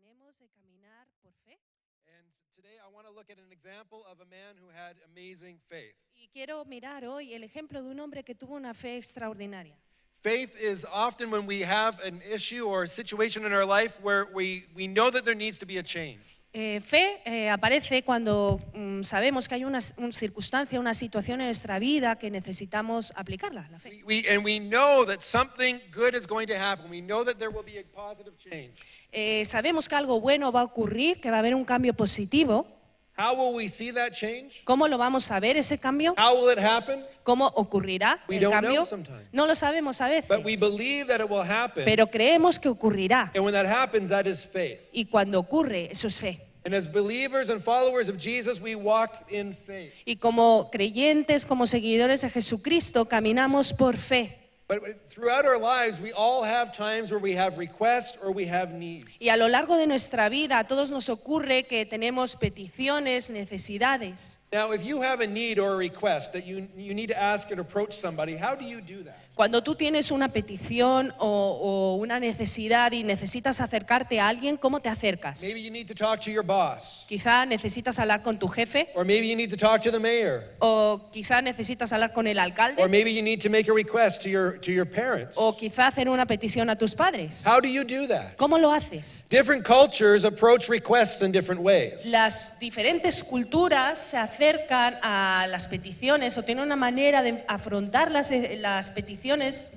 tenemos de caminar por fe. And today I want to look at an example of a man who had amazing faith. Y quiero mirar hoy el ejemplo de un hombre que tuvo una fe extraordinaria. Faith is often when we have an issue or a situation in our life where we know that there needs to be a change. Fe aparece cuando sabemos que hay una circunstancia, una situación en nuestra vida que necesitamos aplicarla, la fe. We know that something good is going to happen. We know that there will be a positive change. Sabemos que algo bueno va a ocurrir, que va a haber un cambio positivo. How will we see that change? ¿Cómo lo vamos a ver ese cambio? How will it happen? ¿Cómo ocurrirá We el don't cambio? know sometimes. No lo sabemos a veces, But we believe that it will happen. pero creemos que ocurrirá. And when that happens, that is faith. Y cuando ocurre, eso es fe. And as believers and followers of Jesus, we walk in faith. Y como creyentes, como seguidores de Jesucristo, caminamos por fe. But throughout our lives, we all have times where we have requests or we have needs. Y a lo largo de nuestra vida, a todos nos ocurre que tenemos peticiones, necesidades. Now, if you have a need or a request that you need to ask and approach somebody, how do you do that? Cuando tú tienes una petición o una necesidad y necesitas acercarte a alguien, ¿cómo te acercas? Maybe you need to talk to your boss. Quizá necesitas hablar con tu jefe, Or maybe you need to talk to the mayor. o quizá necesitas hablar con el Or alcalde, maybe you need to make a request to your parents. o quizá hacer una petición a tus padres. How do you do that? ¿Cómo lo haces? Different cultures approach requests in different ways. Las diferentes culturas se acercan a las peticiones o tienen una manera de afrontar las peticiones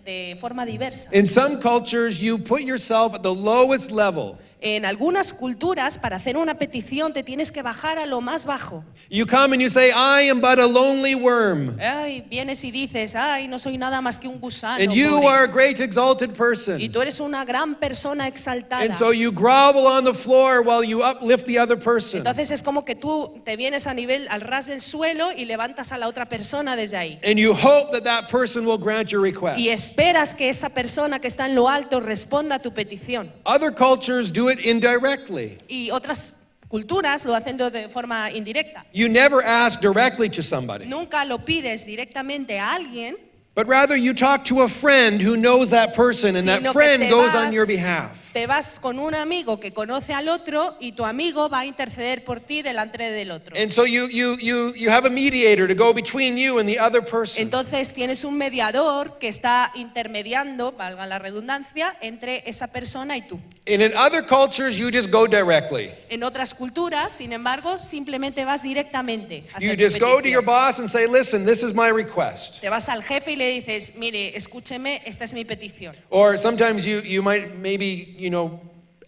de forma diversa. In some cultures, you put yourself at the lowest level. En algunas culturas, para hacer una petición, te tienes que bajar a lo más bajo. You come and you say, I am but a lonely worm. Ay, vienes y dices, ay, no soy nada más que un gusano. And you pobre. are a great exalted person. Y tú eres una gran persona exaltada. And so you grovel on the floor while you uplift the other person. Entonces es como que tú te vienes a nivel, al ras del suelo y levantas a la otra persona desde ahí. And you hope that that person will grant your request. Y esperas que esa persona que está en lo alto responda a tu petición. Other cultures do it indirectly. Y otras culturas lo hacen de forma indirecta. You never ask directly to somebody, Nunca lo pides directamente a alguien, but rather you talk to a friend who knows that person, and that sino que friend te goes vas- on your behalf. Te vas con un amigo que conoce al otro y tu amigo va a interceder por ti delante del otro. And so you have a mediator to go between you and the other person. Entonces tienes un mediador que está intermediando, valga la redundancia, entre esa persona y tú. And in other cultures, you just go directly. En otras culturas, sin embargo, simplemente vas directamente a You hacer tu just go to your petición. boss and say, listen, this is my request. Te vas al jefe y le dices, mire, escúcheme, esta es mi petición. Or sometimes you might maybe,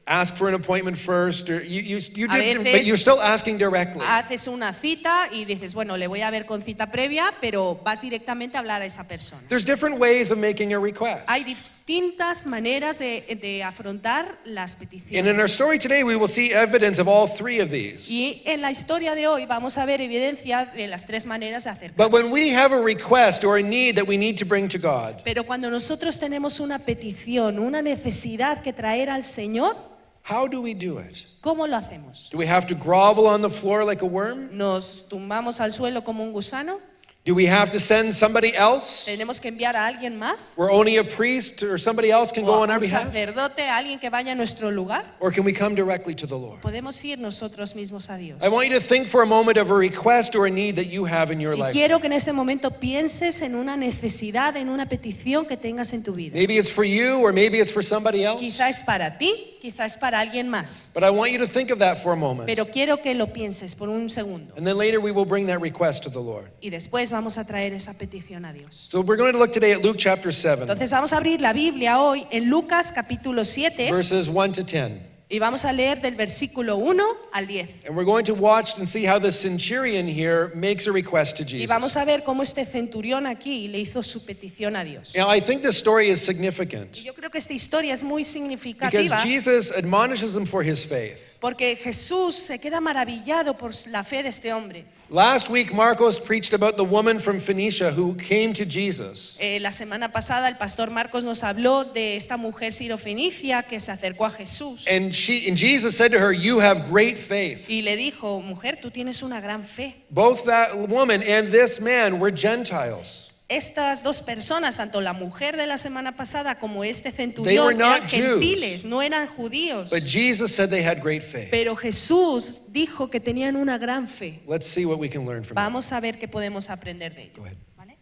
ask for an appointment first, or you do, veces- but you're still asking directly. Haces una cita y dices, bueno, le voy a ver con cita previa, pero vas directamente a hablar a esa persona. There's different ways of making a request. Hay distintas maneras de afrontar las And in our peticiones. story today, we will see evidence of all three of these. Y en la historia de hoy vamos a ver evidencia de las tres maneras de acercar. But when we have a request or a need that we need to bring to God, Pero cuando nosotros tenemos una petición, una necesidad que traer al Señor, how do we do it? ¿cómo lo hacemos? Do we have to grovel on the floor like a worm? ¿Nos tumbamos al suelo como un gusano? Do we have to send somebody else? ¿Tenemos que enviar a alguien más? Where only a priest or somebody else can ¿O go a on our un behalf? sacerdote, a alguien que vaya a nuestro lugar? Or can we come directly to the Lord? Podemos ir nosotros mismos a Dios. I want you to think for a moment of a request or a need that you have in your Y life. quiero que en ese momento pienses en una necesidad, en una petición que tengas en tu vida. Maybe it's for you or maybe it's for somebody else. Quizá es para ti, quizá es para alguien más. But I want you to think of that for a moment. Pero quiero que lo pienses por un segundo. And then later we will bring that request to the Lord. Y después vamos a traer esa petición a Dios. So we're going to look today at Luke chapter 7, Entonces vamos a abrir la Biblia hoy en Lucas capítulo 7 verses 1 to 10. y vamos a leer del versículo 1 al 10. And we're going to watch and see how the centurion here makes a request to Y Jesus. vamos a ver cómo este centurión aquí le hizo su petición a Dios. Now, I think this story is significant Y yo creo que esta historia es muy because significativa Jesus admonishes him for his faith. porque Jesús se queda maravillado por la fe de este hombre. Last week, Marcos preached about the woman from Phoenicia who came to Jesus. La semana pasada el pastor Marcos nos habló de esta mujer sirofenicia que se acercó a Jesús And Jesus said to her, "You have great faith." y le dijo, mujer, tú tienes una gran fe. Both that woman and this man were Gentiles. estas dos personas, tanto la mujer de la semana pasada como este They were centurión, not eran gentiles, Jews. no eran judíos. But Jesus said they had great faith. Pero Jesús dijo que tenían una gran fe. Let's see what we can learn from that. Vamos a ver qué podemos aprender de ello. Go ahead. ¿Vale?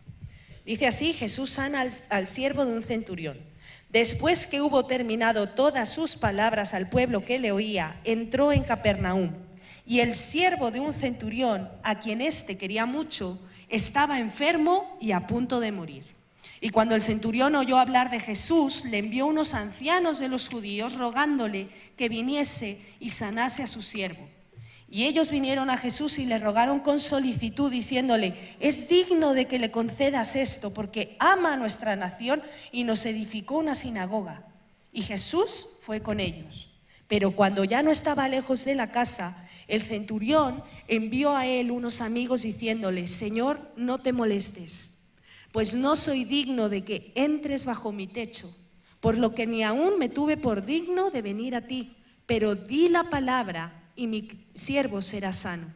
Dice así, Jesús sana al siervo de un centurión. Después que hubo terminado todas sus palabras al pueblo que le oía, entró en Capernaum. Y el siervo de un centurión, a quien éste quería mucho, estaba enfermo y a punto de morir. Y cuando el centurión oyó hablar de Jesús, le envió unos ancianos de los judíos rogándole que viniese y sanase a su siervo. Y ellos vinieron a Jesús y le rogaron con solicitud, diciéndole: es digno de que le concedas esto, porque ama a nuestra nación y nos edificó una sinagoga. Y Jesús fue con ellos. Pero cuando ya no estaba lejos de la casa, el centurión envió a él unos amigos diciéndole: Señor, no te molestes, pues no soy digno de que entres bajo mi techo, por lo que ni aún me tuve por digno de venir a ti, pero di la palabra y mi siervo será sano.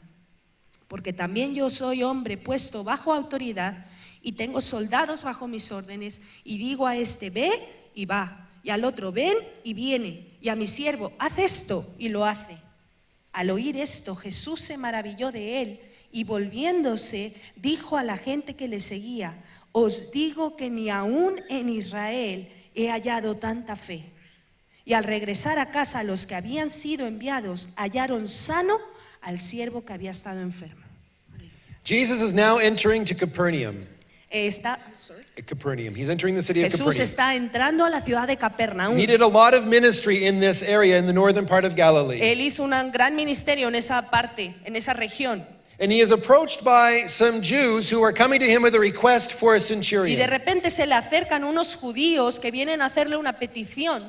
Porque también yo soy hombre puesto bajo autoridad y tengo soldados bajo mis órdenes, y digo a este: ve, y va, y al otro: ven, y viene, y a mi siervo: haz esto, y lo hace. Al oír esto, Jesús se maravilló de él y volviéndose dijo a la gente que le seguía: os digo que ni aún en Israel he hallado tanta fe. Y al regresar a casa, los que habían sido enviados hallaron sano al siervo que había estado enfermo. Jesus is now entering to Capernaum. Capernaum. He's entering the city of Jesús Capernaum. está entrando a la ciudad de Capernaum. He did a lot of ministry in this area in the northern part of Galilee. Él hizo un gran ministerio en esa parte, en esa región. And he is approached by some Jews who are coming to him with a request for a Y de centurion. repente se le acercan unos judíos que vienen a hacerle una petición.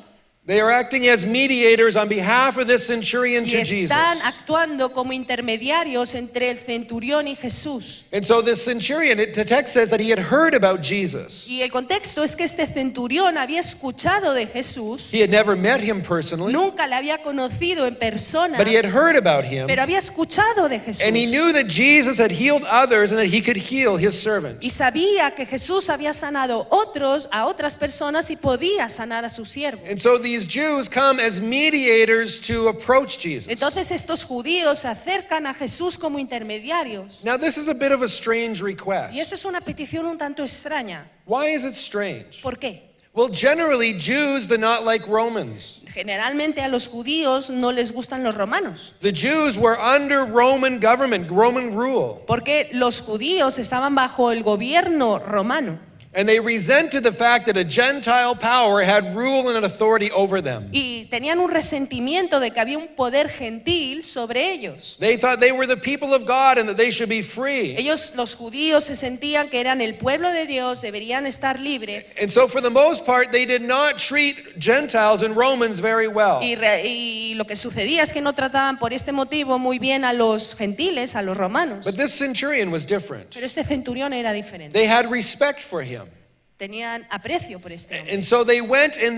They are acting as mediators on behalf of this centurion Y to Jesus. están actuando como intermediarios entre el centurión y Jesús. And so this centurion, the text says that he had heard about Jesus. Y el contexto es que este centurión había escuchado de Jesús, He had never met him personally, nunca le había conocido en persona, but he had heard about him. pero había escuchado de Jesús. And he knew that Jesus had healed others and that he could heal his servant. Y sabía que Jesús había sanado a otras personas y podía sanar a su siervo. And so these Jews come as mediators to approach Jesus. Entonces estos judíos se acercan a Jesús como intermediarios. Now this is a bit of a strange request. Y esta es una petición un tanto extraña. Why is it strange? ¿Por qué? Well, generally Jews do not like Romans. Generalmente a los judíos no les gustan los romanos, The Jews were under Roman government, Roman rule. porque los judíos estaban bajo el gobierno romano. And they resented the fact that a Gentile power had rule and an authority over them. Y tenían un resentimiento de que había un poder gentil sobre ellos. They thought they were the people of God and that they should be free. Ellos, los judíos, se sentían que eran el pueblo de Dios, deberían estar libres. And so for the most part, they did not treat Gentiles and Romans very well. Y lo que sucedía es que no trataban por este motivo muy bien a los gentiles, a los romanos. But this centurion was different. Pero este centurión era diferente. They had respect for him. Tenían aprecio por este hombre. And so they went and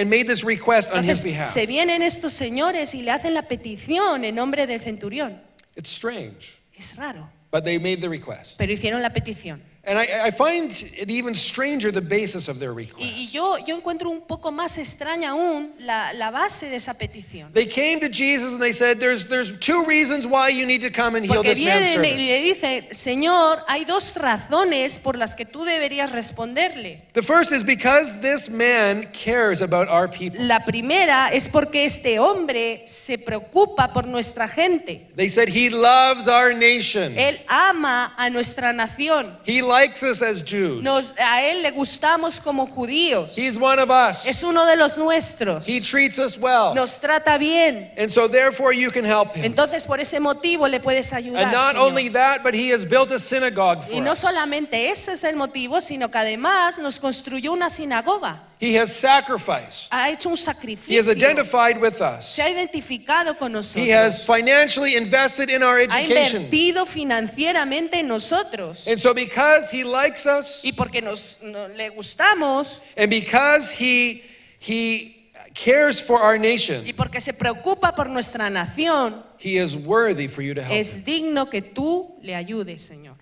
made this request on his Entonces behalf. se vienen estos señores y le hacen la petición en nombre del centurión. It's strange, Es raro, but they made the request. pero hicieron la petición. And I find it even stranger the basis of their request. Y yo encuentro un poco más extraña aún la base de esa petición. They came to Jesus and they said, there's two reasons why you need to come and heal Porque this man's vienen y servant. le dicen: Señor, hay dos razones por las que tú deberías responderle. The first is because this man cares about our people. La primera es porque este hombre se preocupa por nuestra gente. They said he loves our nation. Él ama a nuestra nación. He likes us as Jews. A él le gustamos como judíos. He's one of us. Es uno de los nuestros. He treats us well. Nos trata bien. And so therefore you can help him. Entonces por ese motivo le puedes ayudar, And not Señor. only that, but he has built a synagogue Y for no us. solamente ese es el motivo, sino que además nos construyó una sinagoga. He has sacrificed. Ha hecho un He has sacrificio. identified with us. Se ha identificado con nosotros. He has financially invested in our Ha education. invertido financieramente en nosotros. And so because he likes us, Y porque le gustamos and because he cares for our nation, y porque se preocupa por nuestra nación, he is worthy for you to help him. es digno que tú le ayudes, Señor.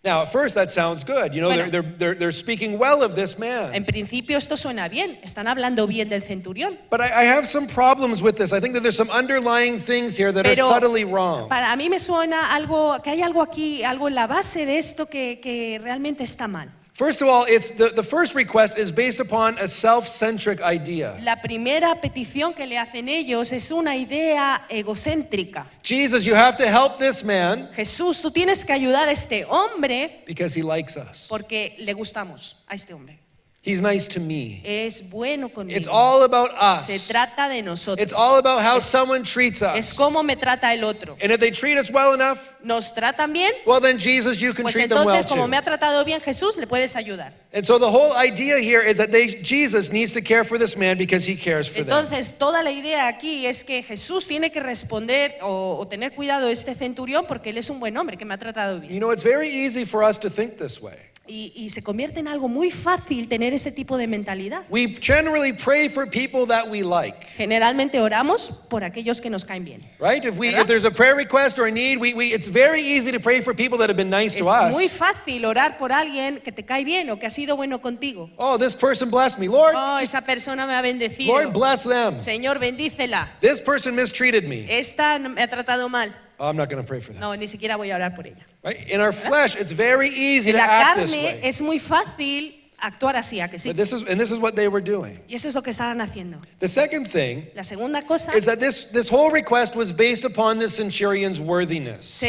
Now, at first that sounds good. You know, Bueno. they're speaking well of this man. En principio esto suena bien, están hablando bien del centurión. But I have some problems with this. I think that there's some underlying things here that are Pero subtly wrong. para mí me suena algo, que hay algo aquí, algo en la base de esto que realmente está mal. First of all, it's the first request is based upon a self-centric idea. La primera petición que le hacen ellos es una idea egocéntrica. Jesus, you have to help this man Jesús, tú tienes que ayudar a este hombre because he likes us. porque le gustamos a este hombre. He's nice to me. Es bueno conmigo. It's all about Se us. trata de nosotros. It's all about how someone treats Es us. cómo me trata el otro. And if they treat us well enough, ¿Nos tratan bien? well then Jesus, you can Pues treat them well entonces, como me too. ha tratado bien Jesús, le puedes ayudar. And so the whole idea here is that Jesus needs to care for this man because he cares for them. Entonces, toda la idea aquí es que Jesús tiene que responder o tener cuidado de este centurión porque él es un buen hombre que me ha tratado bien. You know, it's very easy for us to think this way. Y se convierte en algo muy fácil tener ese tipo de mentalidad. We generally pray for people that we like, Generalmente oramos por aquellos que nos caen bien. right? If ¿Verdad? there's a prayer request or a need, it's very easy to pray for people that have been nice to Es muy us. fácil orar por alguien que te cae bien o que ha sido bueno contigo. Oh, this person blessed me. Lord, Oh, esa persona me ha bendecido. Lord bless them. Señor, bendícela. This person mistreated me. Esta me ha tratado mal. Oh, I'm not going to pray for them. No, ni siquiera voy a orar por ella. Right? In our flesh, it's very easy En to la act this carne way. es muy fácil actuar así, ¿a que sí? But this is what they were doing. Y eso es lo que estaban haciendo. The second thing La segunda cosa is that this whole request was based upon the centurion's worthiness.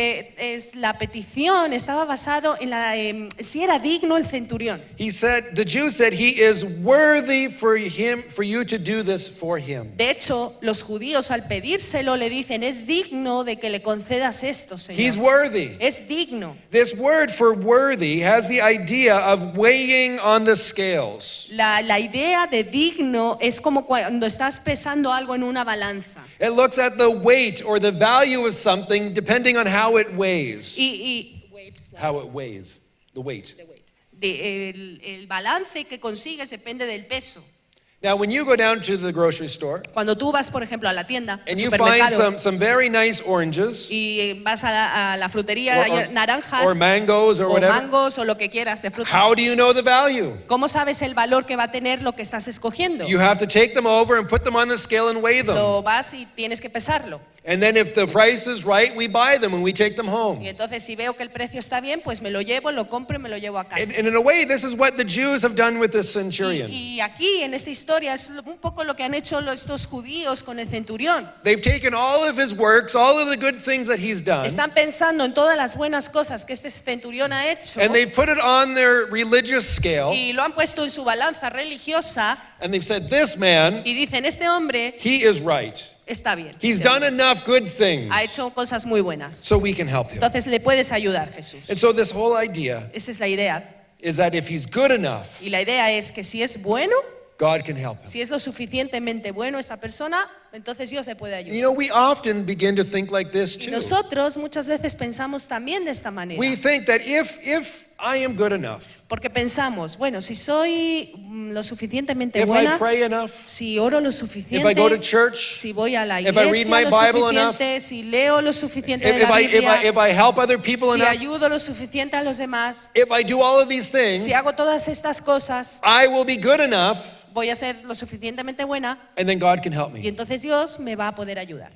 la petición estaba basado en si era digno el centurión. The Jews said, he is worthy for you to do this for him. De hecho, los judíos al pedírselo le dicen, es digno de que le concedas esto, He's Señor. worthy. Es digno. This word for worthy has the idea of weighing on the scales. La idea de digno es como cuando estás pesando algo en una balanza. It looks at the weight or the value of something depending on how it weighs. How it weighs, the weight. El balance que consigues depende del peso. Now, when you go down to the grocery store Cuando tú vas, por ejemplo, a la tienda, al and you find supermercado, some very nice oranges y vas a la frutería, hay naranjas or mangoes or o whatever, mangos o lo que quieras de fruta. how do you know the value? ¿Cómo sabes el valor que va a tener lo que estás escogiendo? You have to take them over and put them on the scale and weigh them. Lo vas y tienes que pesarlo. And then if the price is right, we buy them and we take them Y home. entonces si veo que el precio está bien, pues me lo llevo, lo compro y me lo llevo a casa. And in a way, this is what the Jews have done with this centurion. Y aquí en esta historia es un poco lo que han hecho estos judíos con el centurión. They've taken all of his works, all of the good things that he's done, Están pensando en todas las buenas cosas que este centurión ha hecho and they've put it on their religious scale, y lo han puesto en su balanza religiosa and they've said, this man, y dicen, este hombre he is right. está bien. He's done enough good things Ha hecho cosas muy buenas. so we can help him. Entonces le puedes ayudar, Jesús. And so this whole idea Esa es la idea. is that if he's good enough, Y la idea es que si es bueno, God can help him. si es lo suficientemente bueno esa persona, entonces Dios le puede You ayudar. know, we often begin to think like this Y too. nosotros muchas veces pensamos también de esta manera. We think that if I am good enough, Porque pensamos, bueno, si soy lo suficientemente if I buena, pray enough, si oro lo if I suficiente, go to church, si voy a la if I read iglesia my lo Bible suficiente, si leo lo suficiente de if la I Biblia, help other people si enough, ayudo lo suficiente a los demás, if I do all of these things, si hago todas estas cosas, I will be good enough, voy a ser lo suficientemente buena and then God can help y me. entonces Dios me va a poder ayudar.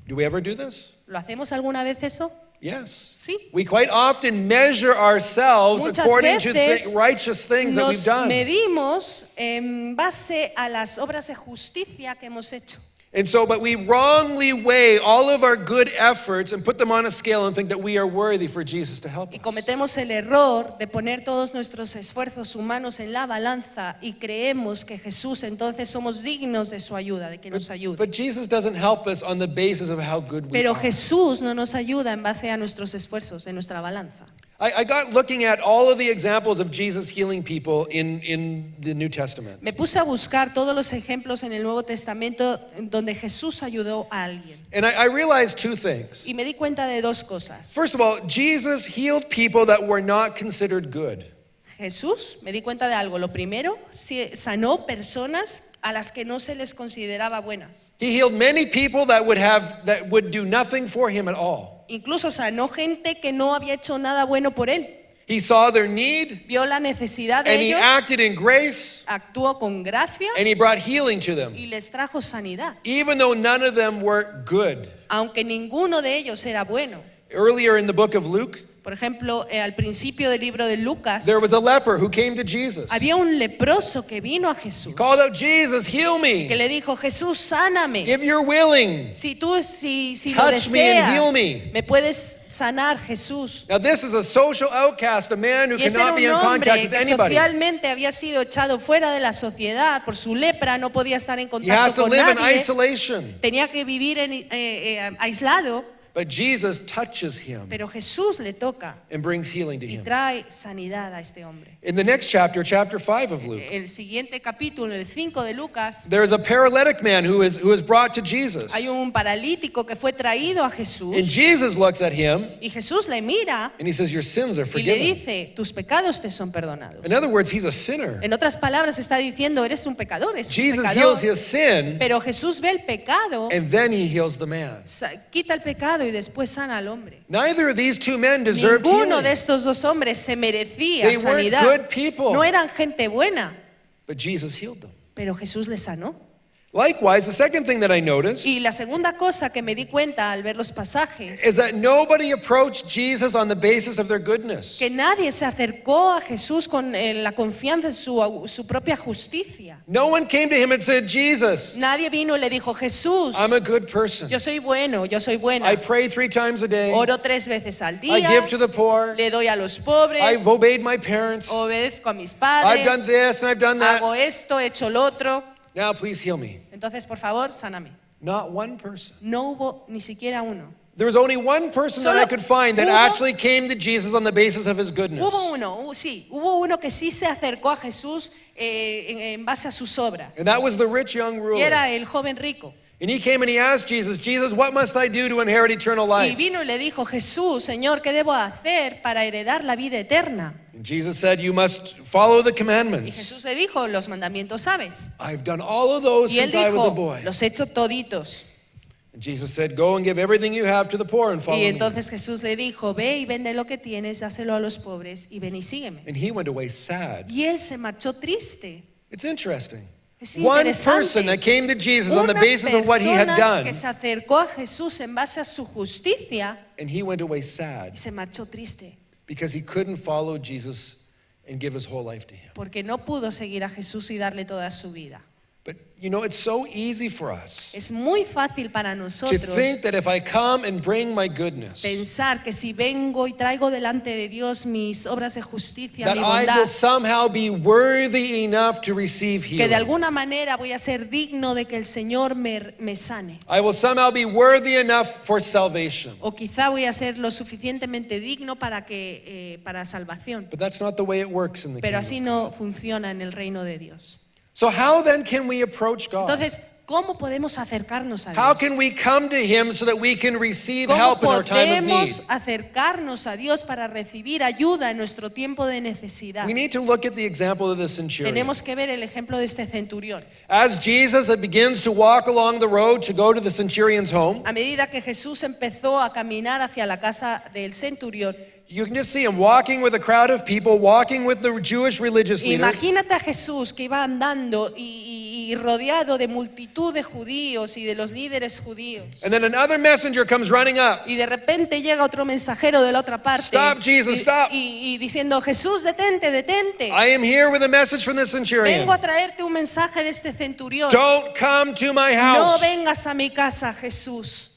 Do we ever do this? ¿Lo hacemos alguna vez eso? Yes. Sí. We quite often measure ourselves Muchas according to veces righteous things that we've Nos done. medimos en base a las obras de justicia que hemos hecho. And so, but we wrongly weigh all of our good efforts and put them on a scale and think that we are worthy for Jesus to help Y us. cometemos el error de poner todos nuestros esfuerzos humanos en la balanza y creemos que Jesús entonces somos dignos de su ayuda, de que nos ayude. But Jesus doesn't help us on the basis of how good we Pero are. Jesús no nos ayuda en base a nuestros esfuerzos, en nuestra balanza. I got looking at all of the examples of Jesus healing people in the New Testament. Me puse a buscar todos los ejemplos en el Nuevo Testamento donde Jesús ayudó a alguien. And I realized two things. Y me di cuenta de dos cosas. First of all, Jesus healed people that were not considered good. Jesús, me di cuenta de algo. Lo primero, sanó personas a las que no se les consideraba buenas. He healed many people that would do nothing for him at all. Incluso sanó gente que no había hecho nada bueno por él. He saw their need, vio la necesidad de and he ellos, acted in grace, actuó con gracia and he brought healing to them, y les trajo sanidad, even though none of them were good. aunque ninguno de ellos era bueno. Earlier in the book of Luke, Por ejemplo, al principio del libro de Lucas, there was a leper who came to Jesus. había un leproso que vino a Jesús, He called out, Jesus, heal que me. le dijo, Jesús, sáname. If you're willing. Si lo Touch me and heal deseas, me. me puedes sanar, Jesús. Now this is a social outcast, a man who Y este era cannot be in un contact hombre with que anybody. socialmente había sido echado fuera de la sociedad por su lepra, no podía estar en He has contacto to con live in nadie, isolation. tenía que vivir aislado, But Jesus touches him pero Jesús le toca and brings healing to y him. trae sanidad a este hombre. In the next chapter, chapter 5 of Luke, El siguiente capítulo, el 5 de Lucas, there is a paralytic man who is brought to Jesus. hay un paralítico que fue traído a Jesús And Jesus looks at him y Jesús le mira and he says, your sins are y le forgiven. dice, tus pecados te son perdonados. In other words, he's a sinner. En otras palabras está diciendo, eres un pecador, es un Jesus pecador. heals his sin Pero Jesús ve el pecado, and then he heals the man. quita el pecado y después sana al hombre. Neither of these two men deserved Ninguno de healing, estos dos hombres se merecía They weren't sanidad. good people. No eran gente buena, but Jesus healed them. pero Jesús les sanó. Likewise, the second thing that I noticed Y la segunda cosa que me di cuenta al ver los pasajes, is that nobody approached Jesus on the basis of their goodness. que nadie se acercó a Jesús con la confianza en su propia justicia. No one came to him and said, Jesus, Nadie vino y le dijo, Jesús, I'm a good person. yo soy bueno, yo soy buena. I pray 3 times a day. Oro 3 veces al I día, give to the poor. le doy a los pobres, I've obeyed my parents. obedezco a mis I've done padres, this and I've done that. hago esto, he hecho lo otro. Now please heal me. Entonces, por favor, sáname. Not one person. No hubo ni siquiera uno. There was only one person that Solo I could find that hubo- actually came to Jesus on the basis of his goodness. Hubo uno que sí se acercó a Jesús en base a sus obras. And that was the rich young Y ruler. era el joven rico. And he came and he asked Jesus, Jesus, what must I do to inherit eternal Y life? vino y le dijo, Jesús, Señor, ¿qué debo hacer para heredar la vida eterna? And Jesus said, you must follow the Y commandments. Jesús le dijo, los mandamientos sabes. I've done all of those Y él since I was a dijo, boy. los he hecho toditos. And Jesus said, go and give everything you have to the poor and follow Y me. entonces Jesús le dijo, ve y vende lo que tienes, dáselo a los pobres y ven y sígueme. And he went away sad. Y él se marchó triste. It's interesting. Es One interesante. person that came to Jesus on the Una basis of what he had persona done, que se acercó a Jesús en base a su justicia and he went away sad y se marchó triste because he couldn't follow Jesus and give his whole life to him. porque no pudo seguir a Jesús y darle toda su vida. But you know, it's so easy for us Es muy fácil para to nosotros think that if I come and bring my goodness, pensar que si vengo y traigo delante de Dios mis obras de justicia, that mi I bondad, will somehow be worthy enough to receive que de healing. alguna manera voy a ser digno de que el Señor me sane. I will somehow be worthy enough for salvation. O quizá voy a ser lo suficientemente digno para salvación. But that's not the way it works in the Pero kingdom. así no funciona en el reino de Dios. So how then can we approach God? Entonces, ¿cómo podemos acercarnos a How Dios? can we come to him so that we can receive ¿Cómo help in our time of need? podemos acercarnos a Dios para recibir ayuda en nuestro tiempo de necesidad? We need to look at the example of the centurion. Tenemos que ver el ejemplo de este centurión. As Jesus begins to walk along the road to go to the centurion's home, A medida que Jesús empezó a caminar hacia la casa del centurión, you can just see him walking with a crowd of people, walking with the Jewish religious leaders. imagínate a Jesús que iba andando y rodeado de multitud de judíos y de los líderes judíos. And then another messenger comes running up. Y de repente llega otro mensajero de la otra parte. Stop, Jesus, stop. Y diciendo, Jesús, detente, detente. I am here with a message from the centurion. Vengo a traerte un mensaje de este centurión. Don't come to my No house. vengas a mi casa, Jesús.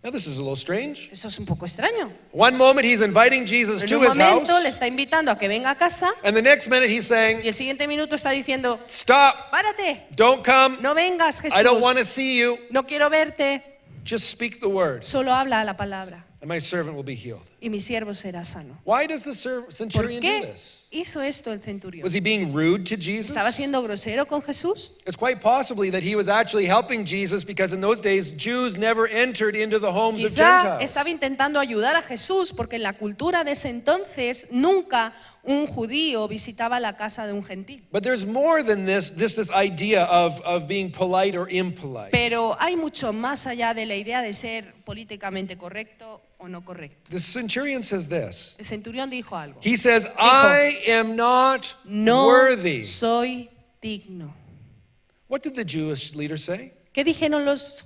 Now this is a little strange. Eso es un poco extraño. One moment he's inviting Jesus En to un his momento house, le está invitando a que venga a casa and the next minute he's y saying, el siguiente minuto está diciendo, stop, párate, don't come, no vengas, Jesús. I don't want to see you. No quiero verte, Just speak the word, solo habla la palabra and my servant will be healed. y mi siervo será sano. Why does the ¿Por centurion do qué this? hizo esto el centurión? Was he being rude to Jesus? ¿Estaba siendo grosero con Jesús? It's quite possibly that he was actually helping Jesus because in those days Jews never entered into the homes of Quizá Gentiles. estaba intentando ayudar a Jesús porque en la cultura de ese entonces nunca un judío visitaba la casa de un gentil. But there's more than this idea of being polite or impolite. Pero hay mucho más allá de la idea de ser políticamente correcto o no correcto. The centurion says this. El centurión dijo algo. He says, I am not worthy. Soy digno. What did the Jewish leader say? ¿Qué dijeron los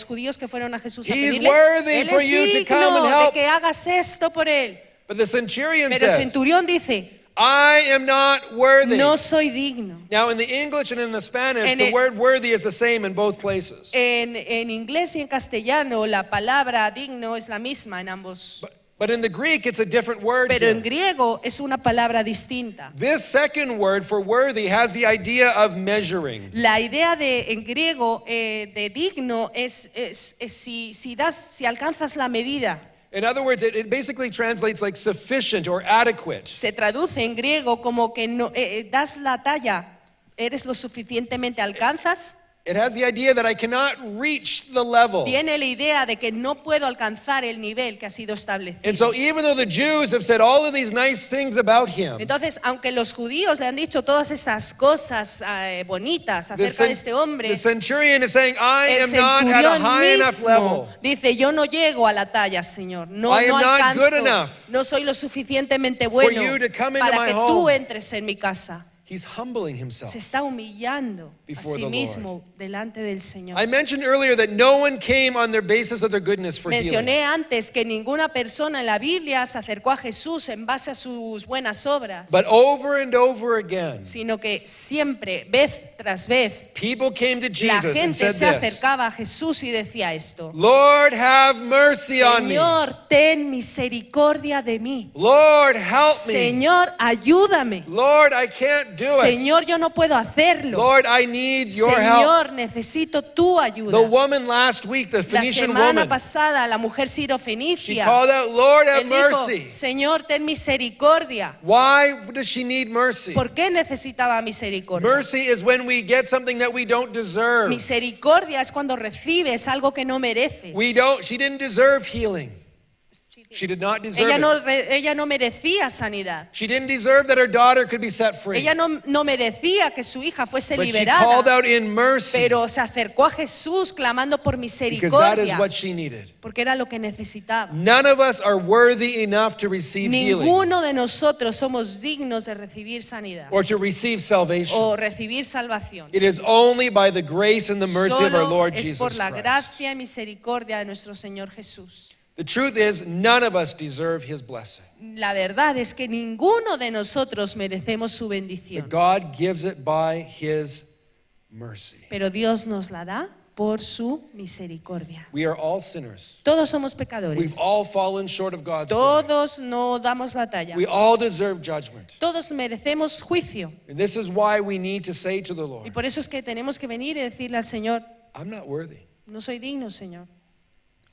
judíos que fueron a Jesús a He's pedirle? worthy Él for es you to come and digno de help. que hagas esto por él. But the centurion Pero el says, centurión dice, I am not worthy. no soy digno. Now, in the English and in the Spanish, En the el- word worthy is the same in both places. En inglés y en castellano la palabra digno es la misma en ambos. But in the Greek, it's a different word Pero en here. griego es una palabra distinta. This second word for worthy has the idea of measuring. La idea en griego de digno es si alcanzas la medida. In other words, it basically translates like sufficient or adequate. Se traduce en griego como que no, das la talla, eres lo suficientemente, alcanzas. It has the idea that I cannot reach the level. Tiene la idea de que no puedo alcanzar el nivel que ha sido establecido. And so even though the Jews have said all of these nice things about him, Entonces, aunque los judíos le han dicho todas estas cosas bonitas acerca de este hombre, the centurion is saying, I el am not at a high enough mismo level. dice, yo no llego a la talla, Señor. No, I am no not alcanzo. good enough No soy lo suficientemente bueno you to come into para my que home. tú entres en mi casa. He's humbling himself. Se está humillando a Before sí the mismo delante del Señor. I mentioned earlier that no one came on their basis of their goodness for healing. Mencioné antes que ninguna persona en la Biblia se acercó a Jesús en base a sus buenas obras, But over and over again, sino que siempre, vez tras vez, people came to la Jesus and gente said se this, acercaba a Jesús y decía esto: Lord, have mercy on me. Señor, ten misericordia de mí. Lord, help me. Señor, ayúdame. Lord, I can't do it. Señor, yo no puedo hacerlo. Lord, I need your help. Señor, necesito tu ayuda. The woman last week, the La Phoenician semana woman, pasada, la mujer she sirofenicia, called out, Lord, have él dijo, mercy. Señor, ten misericordia. Why does she need mercy? ¿Por qué necesitaba misericordia? Mercy is when we get something that we don't deserve. Misericordia es cuando recibes algo que no mereces. She didn't deserve healing. She did not deserve Ella no merecía sanidad. She didn't deserve that her daughter could be set free. Ella no merecía que su hija fuese But she liberada. called out in mercy Pero se acercó a Jesús clamando por because that is misericordia, what she needed. porque era lo que necesitaba. None of us are worthy enough to receive healing Ninguno de nosotros somos dignos de recibir sanidad or to receive salvation. o recibir salvación. It is only by the grace and the mercy of our Solo Lord es por Jesus la Christ. gracia y misericordia de nuestro Señor Jesús. The truth is, none of us deserve his blessing. La verdad es que ninguno de nosotros merecemos su But bendición, God gives it by his mercy. pero Dios nos la da por su misericordia. We are all sinners. Todos somos We've pecadores. all fallen short of God's glory. Todos no damos la talla. We all deserve judgment. Todos merecemos juicio. And this is why we need to say to the Y Lord, por eso es que tenemos que venir y decirle al Señor, I'm not worthy. no soy digno, Señor.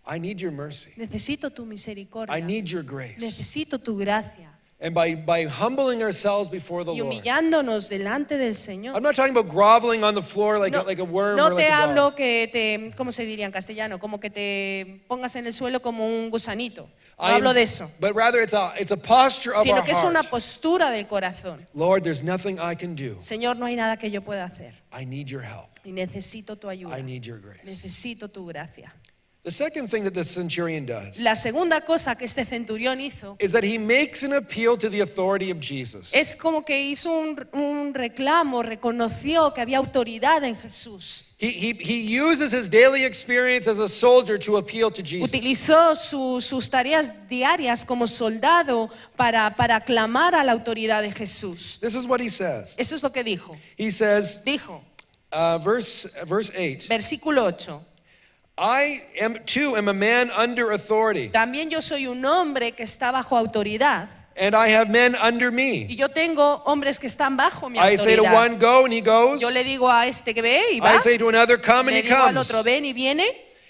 I need your mercy. Necesito tu I misericordia. need your grace. Necesito tu gracia. And by humbling ourselves before the Y Lord. humillándonos delante del Señor. I'm not talking about groveling on the floor like, No, like a worm no or like te a dog. hablo que te, ¿cómo se diría en castellano? Como que te pongas en el suelo como un gusanito. No hablo de eso. But rather it's a posture of Sino our que es una heart. postura del corazón. Lord, there's nothing I can do. Señor, no hay nada que yo pueda hacer. I need your help. Y necesito tu ayuda. I need your grace. Necesito tu gracia. The second thing that the centurion does La segunda cosa que este centurión hizo is that he makes an appeal to the authority of Jesus. es como que hizo un reclamo, reconoció que había autoridad en Jesús. He uses his daily experience as a soldier to appeal to Jesus. Utilizó sus tareas diarias como soldado para clamar a la autoridad de Jesús. This is what he says. Eso es lo que dijo. He says, Dijo, verse 8, versículo 8. I am a man under authority, También yo soy un hombre que está bajo autoridad. and I have men under Y me. yo tengo hombres que están bajo mi I say to autoridad. one, go, and he goes. Yo le digo a este que ve y va. I say to another, come, and Le he digo al comes. otro, ven y viene.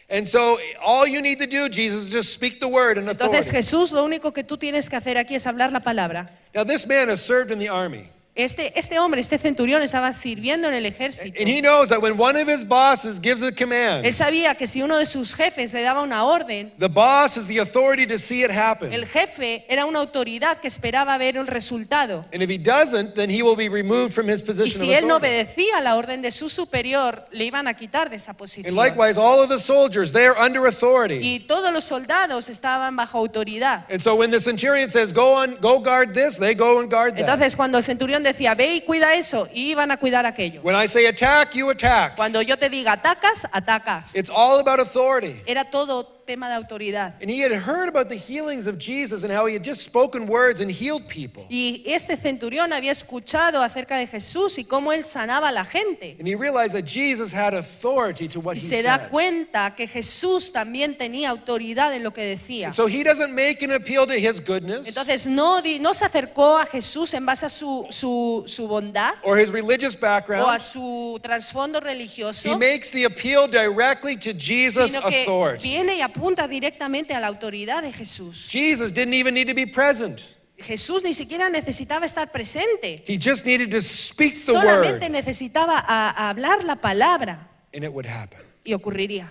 And so all you need to do, Jesus, is just speak the word in Entonces authority. Jesús, lo único que tú tienes que hacer aquí es hablar la palabra. Now this man has served in the army. Este hombre, este centurión, estaba sirviendo en el ejército. And he knows that when one of his bosses gives a command, Él sabía que si uno de sus jefes le daba una orden, the boss is the authority to see it happen. el jefe era una autoridad que esperaba ver un resultado. And if he doesn't, then he will be removed from his Y position si of él no authority. obedecía la orden de su superior, le iban a quitar de esa And posición. likewise, all of the soldiers, they are under authority. Y todos los soldados estaban bajo autoridad. And so when the centurion says, go guard this, they go and guard that. Entonces, cuando el centurión decía, ve y cuida eso, y iban a cuidar aquello. When I say attack, you attack. Cuando yo te diga atacas, atacas. It's all about authority. Era todo tema de autoridad. And he had heard about the healings of Jesus and how he had just spoken words and healed people. Y este centurión había escuchado acerca de Jesús y cómo él sanaba a la gente. And he realized that Jesus had authority to what Y he se da said. cuenta que Jesús también tenía autoridad en lo que decía. And so he doesn't make an appeal to his goodness Entonces no se acercó a Jesús en base a su bondad or his religious o a background. su trasfondo He religioso, makes the appeal directly to Jesus' sino que authority. viene y apunta directamente a la autoridad de Jesús. Jesus didn't even need to be present. Jesús ni siquiera necesitaba estar presente. He just needed to speak the Solamente word necesitaba a hablar la palabra and it would happen. y ocurriría.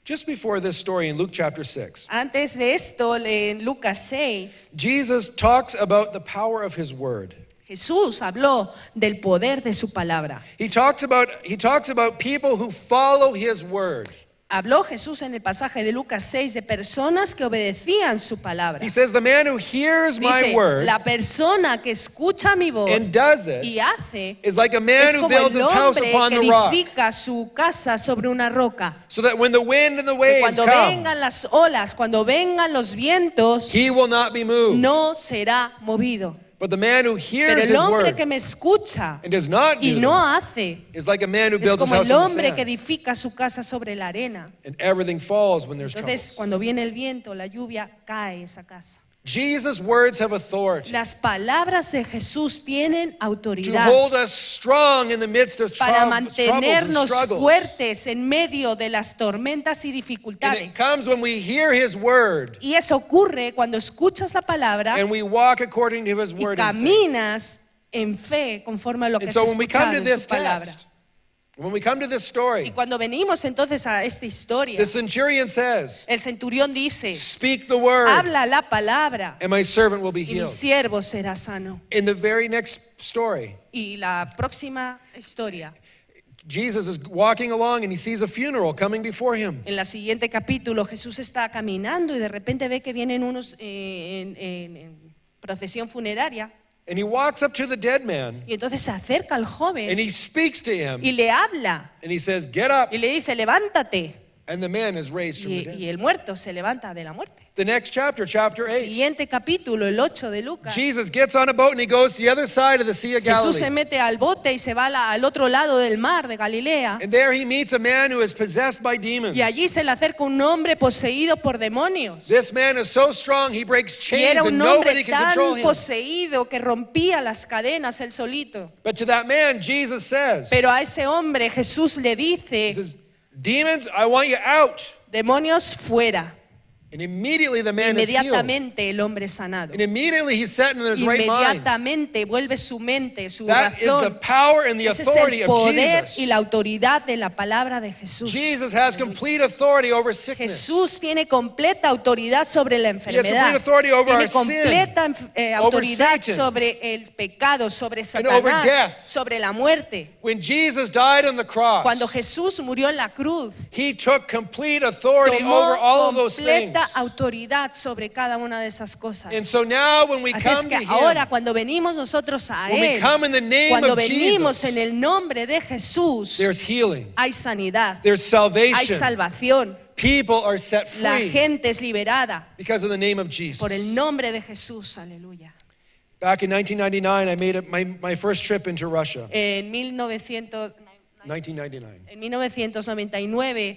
Just before this story in Luke chapter 6, Antes de esto, en Lucas 6, Jesus talks about the power of his word. Jesús habló del poder de su palabra. He talks about people who follow his word. Habló Jesús en el pasaje de Lucas 6 de personas que obedecían su palabra. He says, the man who hears my Dice, word la persona que escucha mi voz and does it y hace is like a man es who como builds el his house hombre upon que the rock. edifica su casa sobre una roca. So that when the wind and the Que waves cuando come, vengan las olas, cuando vengan los vientos, he will not be moved. no será movido. But the man who Pero hears el his hombre word que me escucha and does not y do no them hace is like a man who es builds his como house el on the hombre que sand. edifica su casa sobre la arena. And everything falls when there's Entonces, trouble. cuando viene el viento, la lluvia, cae esa casa. Jesus' words have authority Las palabras de Jesús tienen to autoridad hold us strong in the midst of para troubles and mantenernos struggles. fuertes en medio de las tormentas y And it dificultades. comes when we hear his word Y eso ocurre cuando escuchas la palabra and we walk according to his y word in faith. caminas en fe conforme a lo que And has so when we come escuchado to en this su palabra. text, when we come to this Y story, cuando venimos entonces a esta historia, the centurion says, el centurión dice, speak the word habla la palabra and my servant will be y mi healed. siervo será sano. In the very next story, Y la próxima historia, Jesus is walking along and he sees a funeral coming before him. en la siguiente capítulo, Jesús está caminando y de repente ve que vienen unos en procesión funeraria. And he walks up to the dead man Y entonces se acerca al and joven he speaks to him y le habla and he says, get up. y le dice, levántate. And the man is raised from the dead. Y el muerto se levanta de la muerte. The next chapter, chapter 8, Siguiente capítulo, el 8 de Lucas. Jesus gets on a boat and he goes to the other side of the Sea of Jesús se Galilee. mete al bote y se va al otro lado del mar de Galilea. And there he meets a man who is possessed by demons. Y allí se le acerca un hombre poseído por demonios. This man is so strong he breaks Y era chains and un nobody hombre can tan control him. poseído que rompía las cadenas él solito. But to that man, Jesus says, Pero a ese hombre Jesús le he dice, says, demons, I want you out. demonios fuera. And immediately the man is healed. Inmediatamente el hombre es sanado. And immediately he's set in his right mind. Inmediatamente vuelve su mente, su That is the razón. power and the Ese es authority el of poder Jesus. y la autoridad de la palabra de Jesús. Jesus has complete authority over sickness. Jesús tiene completa autoridad sobre la complete enfermedad. authority over Tiene our sin, completa autoridad Satan, sobre el pecado, sobre over Satanás, death. sobre la muerte. When Jesus died on the cross, Cuando Jesús murió en la cruz, he took complete authority tomó over all of those things. completa autoridad sobre cada una de esas cosas. And so now when we Así es come que to him, ahora cuando venimos nosotros a when we Él, come in the name cuando of venimos Jesus, en el nombre de Jesús, there's healing, hay sanidad, there's hay salvation. salvación, People are set la free gente es liberada because of the name of Jesus. por el nombre de Jesús, aleluya. Back in 1999, I made my first trip into Russia. En 1999. 1999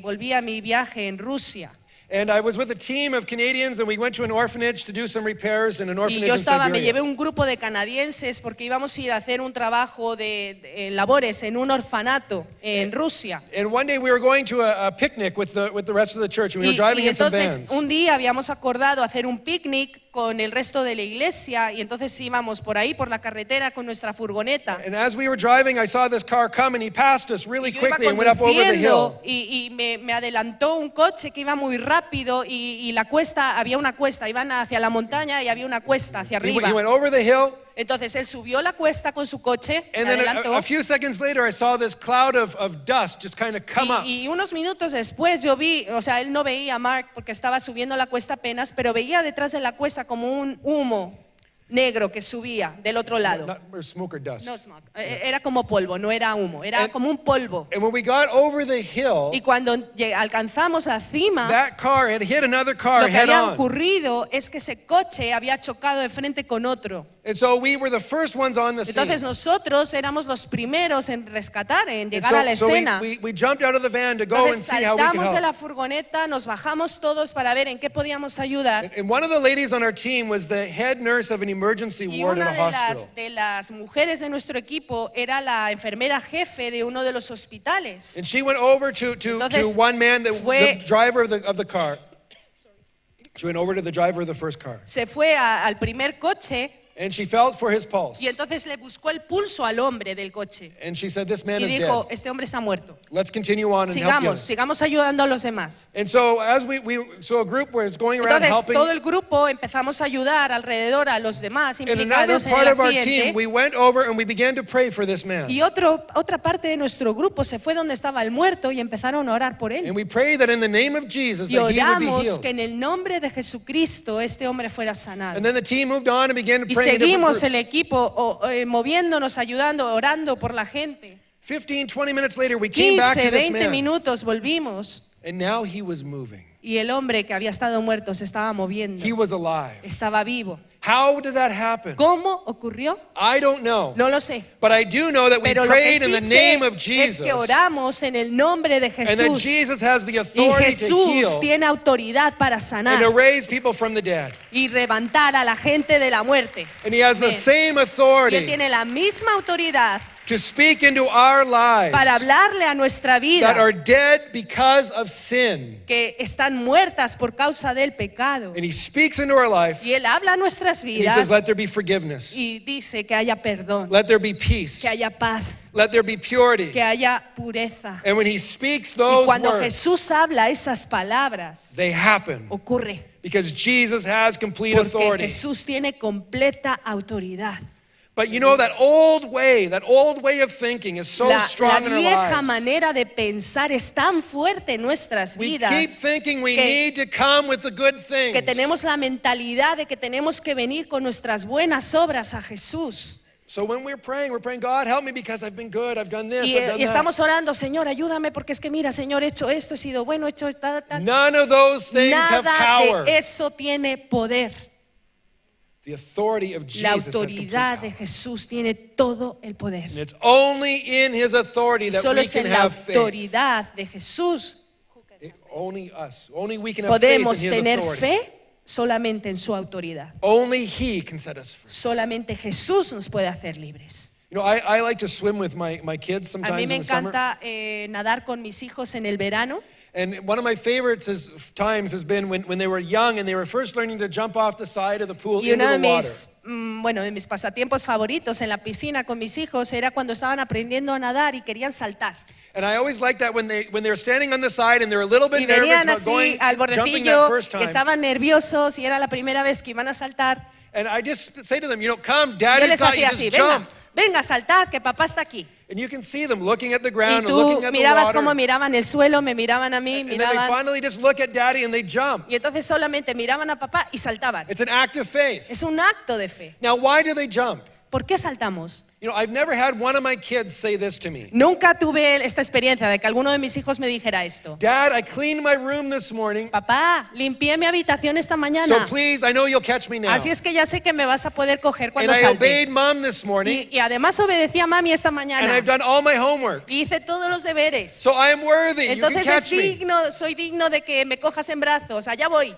volví a mi viaje en Rusia. And I was with a team of Canadians and we went to an orphanage to do some repairs in an Y orphanage yo in me llevé Siberia. un grupo de canadienses porque íbamos a ir a hacer un trabajo de labores en un orfanato en Rusia. And one day we were going to a picnic with the rest of the church and we were driving Y in some entonces vans. un día habíamos acordado hacer un picnic con el resto de la iglesia y entonces íbamos por ahí por la carretera con nuestra furgoneta. And as we were driving, I saw this car come and he passed us really Y yo iba quickly and went up over the hill. y me adelantó un coche que iba muy rápido y la cuesta, había una cuesta, iban hacia la montaña y había una cuesta hacia arriba. He went over the hill. Entonces él subió la cuesta con su coche, And me then adelantó. a few seconds later, I saw this cloud of dust just kind of come up. Y unos minutos después yo vi, o sea, él no veía a Mark porque estaba subiendo la cuesta apenas, pero veía detrás de la cuesta como un humo negro que subía del otro lado. Not smoke or dust. No smoke. Era como polvo, no era humo, era como un polvo. And when we got over the hill, Y cuando alcanzamos la cima, that car had hit another car lo que head había on. ocurrido es que ese coche había chocado de frente con otro. And so we were the first ones on the scene. Entonces nosotros éramos los primeros en rescatar, en And llegar a la escena. we jumped out of the van to go and Entonces see how we could saltamos de help. la furgoneta, nos bajamos todos para ver en qué podíamos ayudar. And one of the ladies on our team was the head nurse of an emergency Y ward in una a hospital. de las mujeres de nuestro equipo era la enfermera jefe de uno de los hospitales. And she went over to Entonces, one man, the fue- driver of the car. She went over to the driver of the first car. Se fue al primer coche And she felt for his pulse. y entonces le buscó el pulso al hombre del coche. And she said, this man Y is dijo, dead. este hombre está muerto. Let's continue on and help you. Sigamos ayudando a los demás. And so as so a group was going around Entonces helping. todo el grupo empezamos a ayudar alrededor a los demás In another implicados en part el of our team, accidente. we went over and we began to pray for this man. Y otra parte de nuestro grupo se fue donde estaba el muerto y empezaron a orar por él. And we prayed that in the name of Jesus Y that he would be oramos healed. que en el nombre de Jesucristo este hombre fuera sanado. And then the team moved on and began to Y pray in different seguimos groups. el equipo moviéndonos, ayudando, orando por la gente. 15, 20 minutes later, we came back 15, to this 20 man. minutos volvimos And now he was moving. y el hombre que había estado muerto se estaba moviendo. He was alive. Estaba vivo. How did that happen? ¿Cómo ocurrió? I don't know. No lo sé. But I do know that we Pero lo que prayed in sí the sé name of es Jesus. que oramos en el nombre de And that Jesús. Jesus has the Y authority to Jesús heal tiene autoridad para and sanar to raise people from the dead. y levantar a la gente de la muerte. And he has the Amén. same Y él authority tiene la misma autoridad to speak into our lives para hablarle a nuestra that vida are dead because of sin. que están muertas por causa del pecado. And he speaks into our life Y él habla a nuestras and he says, vidas let there be forgiveness. y dice que haya perdón, Let there be peace. que haya paz, Let there be purity. que haya pureza. And when he speaks Y those cuando words, Jesús habla esas palabras, they happen ocurre. because Jesus has complete Porque authority. Jesús tiene completa autoridad. But you know, that old way of thinking is so La strong in our vieja lives. manera de pensar es tan fuerte en nuestras We vidas keep thinking we que- need to come with the good things. que tenemos la mentalidad de que tenemos que venir con nuestras buenas obras a Jesús. So when we're praying, God, help me because I've been good, I've done this, Y I've done that. estamos orando, Señor, ayúdame porque es que mira, Señor, he hecho esto, he sido bueno, he hecho tal, tal. None of those things have Nada power. de eso tiene poder. The authority of La Jesus has complete autoridad de power. Jesús tiene todo el poder. And it's only in his authority Y that solo we es can en la have faith. autoridad de Jesús Only us. Only we can have faith in podemos his tener authority. fe solamente en su autoridad. Only he can set us free. Solamente Jesús nos puede hacer libres. You know, I like to swim with my kids A sometimes mí me in the summer. encanta nadar con mis hijos en el verano. And one of my favorites times has been when they were young and they were first learning to jump off the side of the pool Y into uno the de water. de mis pasatiempos favoritos en la piscina con mis hijos era cuando estaban aprendiendo a nadar y querían saltar. And I always like that when they're standing on the side and they're a little bit Y nervous venían about así al jumping that bordecillo, first que time. estaban nerviosos y era la primera vez que iban a saltar. And I just say to them, come, Yo Daddy's les got you, hacía just así, jump. venga, saltad, que papá está aquí. And you can see them looking at the Y ground and tú looking at the mirabas water. cómo miraban el suelo, me miraban a mí, And then they miraban. finally just look at Daddy and they jump. Y entonces solamente miraban a papá y saltaban. It's an act of faith. Es un acto de fe. Now, why do they jump? ¿Por qué saltamos? You know, I've never had one of my kids say this to me. Nunca tuve esta experiencia de que alguno de mis hijos me dijera esto. Dad, I cleaned my room this morning, Papá, limpié mi habitación esta so mañana. please, I know you'll catch me now. Así es que ya sé que me vas a poder coger And cuando I salte. obeyed Mom this morning, Y además obedecí a mami esta and mañana. I've done all my homework. Y hice todos los deberes. So I am worthy. You can Entonces catch me. soy digno de que me cojas en brazos. Allá voy.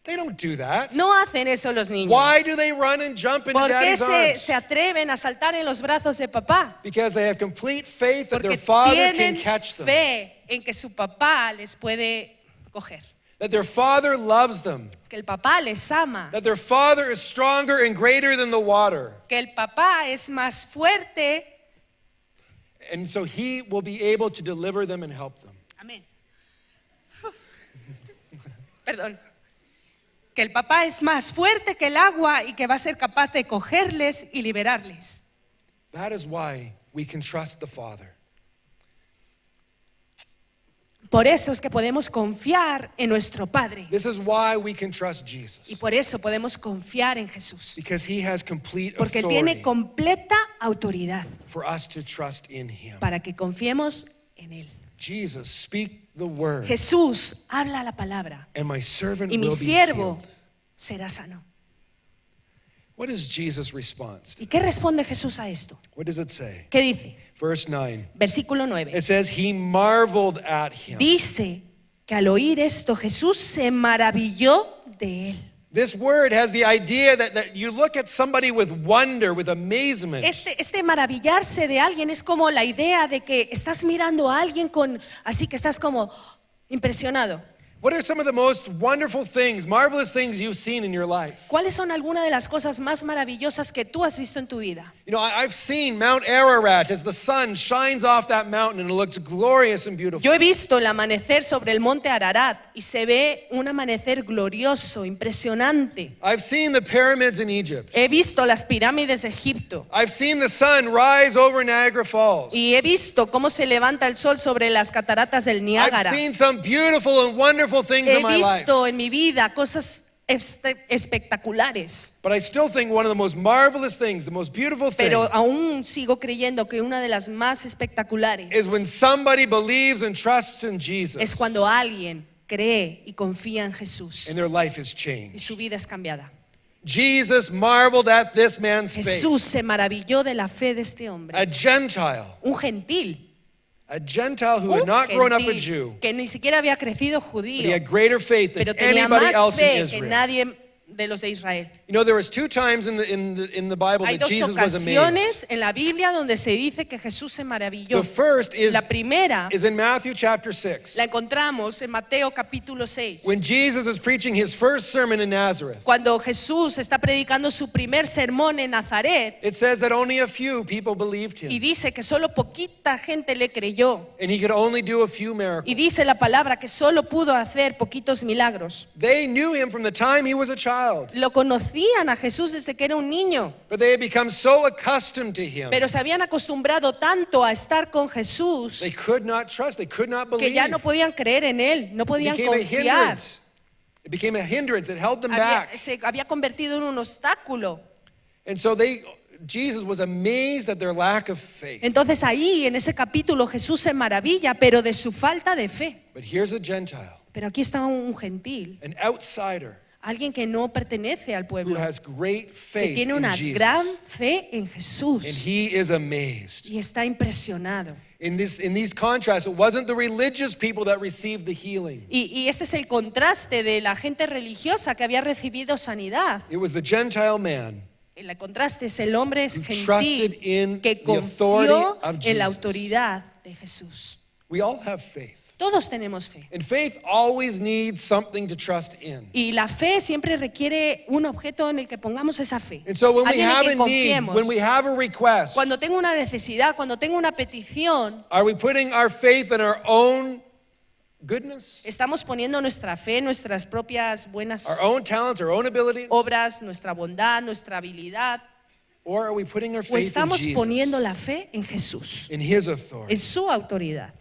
They don't do that. No hacen eso los niños. Why do they run and jump into ¿Por qué Daddy's arms? se atreven a saltar en los brazos de papá? Because they have complete faith that Porque their father can tienen catch them. fe en que su papá les puede coger. That their father loves them. Que el papá les ama. That their father is stronger and greater than the water. Que el papá es más fuerte. And so he will be able to deliver them and help them. Amén. Perdón. Que el papá es más fuerte que el agua y que va a ser capaz de cogerles y liberarles. That is why we can trust the Father. Por eso es que podemos confiar en nuestro Padre. This is why we can trust Jesus. Y por eso podemos confiar en Jesús. Because he has complete Porque Él authority tiene completa autoridad for us to trust in him. para que confiemos en Él. Jesus, speak the word. Jesús habla la palabra And my servant y mi will be siervo healed. será sano. What is Jesus' response? ¿Y qué responde Jesús a esto? What does it say? ¿Qué dice? Verse 9. Versículo 9. It says he marveled at him. Dice que al oír esto Jesús se maravilló de él. This word has the idea that you look at somebody with wonder, with amazement. Este maravillarse de alguien es como la idea de que estás mirando a alguien así que estás como impresionado. What are some of the most wonderful things, marvelous things you've seen in your life? ¿Cuáles son algunas de las cosas más maravillosas que tú has visto en tu vida? You know, I've seen Mount Ararat as the sun shines off that mountain and it looks glorious and beautiful. Yo he visto el amanecer sobre el monte Ararat y se ve un amanecer glorioso, impresionante. I've seen the pyramids in Egypt. He visto las pirámides de Egipto I've seen the sun rise over Niagara Falls. y he visto cómo se levanta el sol sobre las cataratas del I've Niágara. seen some beautiful and wonderful things He in my life. visto en mi vida cosas espectaculares, But I still think one of the most marvelous things, the most beautiful thing, pero aún sigo creyendo que una de las más espectaculares is when somebody believes and trusts in Jesus es cuando alguien cree y confía en Jesús and their life is y changed. su vida es cambiada. Jesus marveled at this man's faith. Jesús se maravilló de la fe de este hombre, A Gentile un gentil, who had not grown up a gentil Jew, que ni siquiera había crecido but he judío, had greater faith than pero tenía anybody más else in fe que Israel. nadie de los de Israel. You know, there was two times in the Bible Hay that dos Jesus was amazed. ocasiones en la Biblia donde se dice que Jesús se maravilló. The first La primera is in Matthew chapter 6. la encontramos en Mateo capítulo 6. When Jesus is preaching his first sermon in Nazareth, Cuando Jesús está predicando su primer sermón en Nazaret it says that only a few people believed y him. dice que solo poquita gente le creyó. And he could only do a few miracles. Y dice la palabra que solo pudo hacer poquitos milagros. They knew him from the time he was a child, Lo conocían a Jesús desde que era un niño, but they had become so accustomed to him, pero se habían acostumbrado tanto a estar con Jesús they could not trust, they could not que believe. ya no podían creer en Él, no It podían became a confiar. hindrance. It became a hindrance. It held them back. Se había convertido en un obstáculo. And so Jesus was amazed at their lack of faith. Entonces ahí en ese capítulo Jesús se maravilla, pero de su falta de fe. But here's a Gentile, Pero aquí está un gentil, an outsider, alguien que no pertenece al who pueblo, has great que faith tiene in una Jesus. gran fe en And Jesús he is amazed. y está impresionado. In these contrasts, it wasn't the religious people that received the healing. Y este es el contraste de la gente religiosa que había recibido sanidad. It was the Gentile man El contraste es el hombre trusted gentil in que the confió authority of en la Jesus. autoridad de Jesús. We all have faith. Todos tenemos fe. And faith always needs something to trust in. Y la fe siempre requiere un objeto en el que pongamos esa fe. And so when we Alguien en have el a que need, confiemos. when we have a request, Cuando tengo una necesidad, cuando tengo una petición, are we putting our faith in our own goodness, estamos poniendo nuestra fe, nuestras propias buenas our own talents, our own abilities? obras, nuestra bondad, nuestra habilidad, Or are we putting our o faith in estamos poniendo Jesus, la fe en Jesús, in his en authority? su autoridad?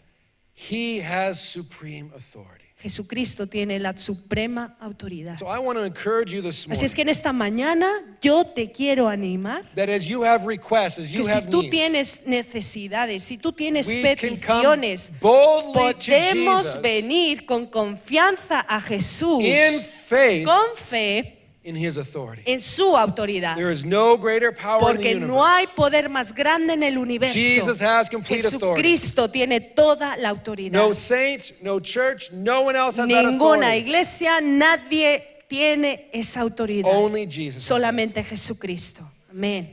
He has supreme authority. Jesucristo tiene la suprema autoridad. So I want to encourage you this Así es morning que en esta mañana yo te quiero animar that as you have requests, as que you si have tú needs, tienes necesidades, si tú tienes we can come peticiones, boldly to podemos Jesus venir con confianza a Jesús, in faith con fe in his authority. en su autoridad. There is no greater power in the Porque universe. no hay poder más grande en el universo. Jesus has complete authority. Jesucristo tiene toda la autoridad. No saint, no church, no one else has that Ninguna authority. iglesia, nadie tiene esa autoridad. Only Jesus. has Solamente Jesucristo. Amén.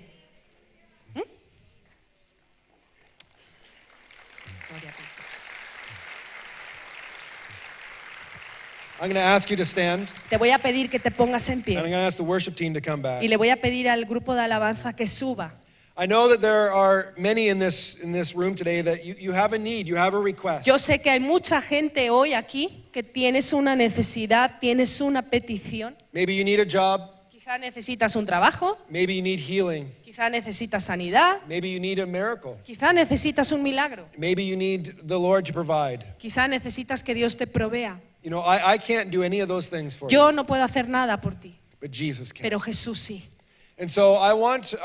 Gloria a ti, Jesús. I'm going to ask you to stand. Te voy a pedir que te pongas en And I'm pie. going to ask the worship team to come back. Y le voy a pedir al grupo de alabanza que suba. I know that there are many in this room today that you have a need, you have a request. Yo sé que hay mucha gente hoy aquí que tienes una necesidad, tienes una petición. Maybe you need a job. Quizá necesitas un trabajo, Maybe you need healing. quizá necesitas sanidad, Maybe you need a miracle. quizá necesitas un milagro, Maybe you need the Lord to provide. quizá necesitas que Dios te provea. You know, I can't do any of those things for you, Yo no puedo hacer nada por ti, but Jesus can. pero Jesús sí. And so I'm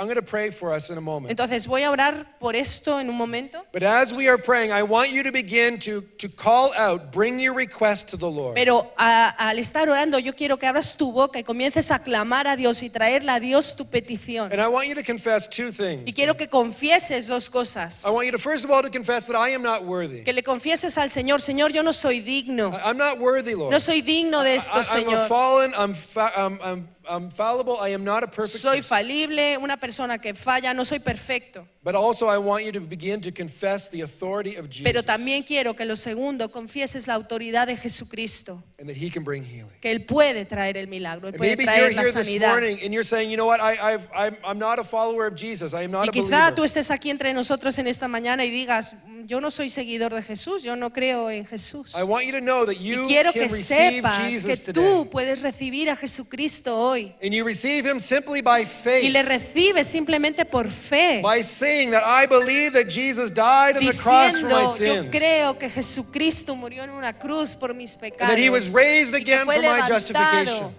going to pray for us in a moment. Entonces voy a orar por esto en un momento. But as we are praying, I want you to begin to call out, bring your request to the Lord. Pero al estar orando, yo quiero que abras tu boca y comiences a clamar a Dios y traerle a Dios tu petición. And I want you to confess two Y things. quiero que confieses dos cosas. I want you to first of all to confess that I am not worthy. Que le confieses al Señor, Señor, yo no soy digno. I'm not worthy, Lord. No soy digno de esto, I'm a Señor. fallen, I'm fallible, I am not a perfect Soy person. falible, una persona que falla, no soy perfecto. But also I want you to begin to confess the authority of Jesus. Pero también quiero que lo segundo, confieses la autoridad de Jesucristo. And that he can bring healing. Que Él puede traer el milagro, Él And puede maybe you're traer la here this sanidad. morning and you're saying, you know what, I'm not a follower of Jesus. I am not Y a quizá tú believer. estés aquí entre nosotros en esta mañana y digas, yo no soy seguidor de Jesús, yo no creo en Jesús. I want you to know that Y you quiero can que receive sepas que Jesus tú today. puedes recibir a Jesucristo hoy. And you receive him simply by Y le faith. recibes simplemente por fe. By saying that I believe that Jesus died on the cross for my Diciendo, yo sins. creo que Jesucristo murió en una cruz por mis And pecados. that he was raised Y que again fue for my levantado justification.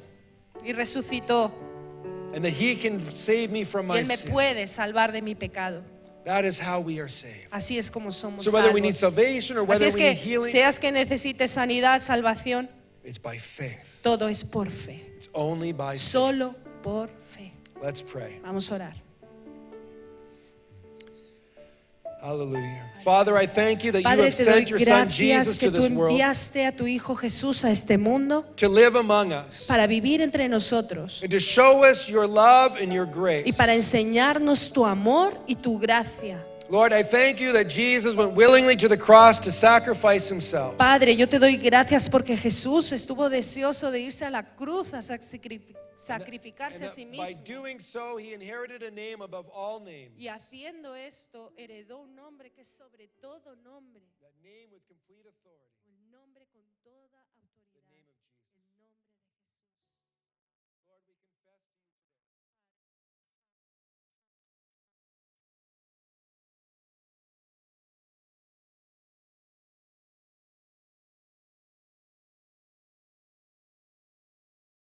y resucitó. And that he can save me from Y my Él me sin. puede salvar de mi pecado. That is how we are saved. Así es como somos So whether we need salvos. salvation or Así whether es we que need healing, seas que necesites sanidad, salvación, it's by faith. todo es por fe. It's only by faith. Solo por fe. Let's pray. Vamos a orar. Hallelujah. Father, I thank you that you Padre, have te doy sent your son gracias Jesus que to tú this world enviaste a tu Hijo Jesús a este mundo to live among us para vivir entre nosotros and to show us your love and your y grace. para enseñarnos tu amor y tu gracia. Lord, I thank you that Jesus went willingly to the cross to sacrifice himself. Padre, yo te doy gracias porque Jesús estuvo deseoso de irse a la cruz a sacrificarse a And sí that by mismo. doing so, he inherited a name above all names. Y haciendo esto, heredó un nombre que es sobre todo nombre. That name with complete authority. Un nombre con toda autoridad. The name of Jesus.